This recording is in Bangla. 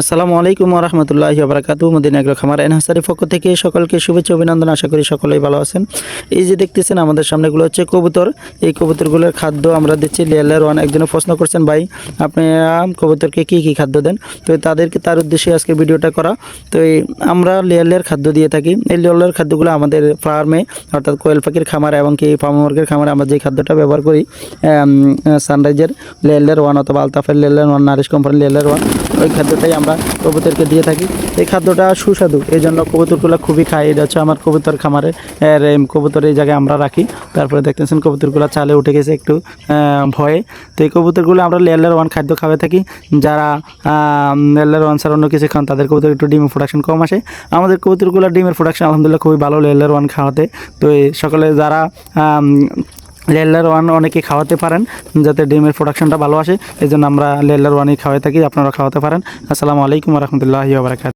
আসসালামু আলাইকুম ওয়া রাহমাতুল্লাহি ওয়া বারাকাতুহু। মদিনা এগ্রো খামার এন হাসারির পক্ষ থেকে সকলকে শুভেচ্ছা অভিনন্দন। আশা করি সকলেই ভালো আছেন। এই যে দেখতেছেন আমাদের সামনেগুলো হচ্ছে কবুতর। এই কবুতরগুলোর খাদ্য আমরা দিচ্ছি লেয়ার ওয়ান। একজনে প্রশ্ন করছেন, ভাই আপনারা কবুতরকে কী কী খাদ্য দেন? তো তার উদ্দেশ্যে আজকে ভিডিওটা করা। তো আমরা লেয়ার খাদ্য দিয়ে থাকি। এই লেয়ার খাদ্যগুলো আমাদের ফার্মে অর্থাৎ কোয়েল পাখির খামার এবং কি ফার্ম মুরগির খামারে আমরা যে খাদ্যটা ব্যবহার করি সানরাইজের লেয়ার ওয়ান অথবা আলতাফের লেয়ার ওয়ান, নারিশ কোম্পানির লেয়ার ওয়ান, ওই খাদ্যটাই আমরা কবুতরকে দিয়ে থাকি। এই খাদ্যটা সুস্বাদু, এই জন্য কবুতরগুলো খুবই খায়। এটা হচ্ছে আমার কবুতর খামারে কবুতর এই জায়গায় আমরা রাখি। তারপরে দেখতেছেন কবুতরগুলো চালে উঠে গেছে একটু ভয়ে। তো এই কবুতরগুলো আমরা লেয়ার ওয়ান খাদ্য খাওয়াই থাকি। যারা লেয়ার ওয়ান ছাড়া অন্য কিছু খান তাদের কবুতর একটু ডিমের প্রোডাকশন কম আসে। আমাদের কবুতরগুলো ডিমের প্রোডাকশন আলহামদুলিল্লাহ খুবই ভালো লেয়ার ওয়ান খাওয়াতে। তো এই সকলে যারা লেয়ার ওয়ান অনেকে খাওয়াতে পারেন যাতে ডিমের প্রোডাকশনটা ভালো আসে, এই জন্য আমরা লেয়ার ওয়ানই খাওয়াই থাকি। আপনারা খাওয়াতে পারেন। আসসালামু আলাইকুম ওয়া রাহমাতুল্লাহি ওয়া বারাকাতুহু।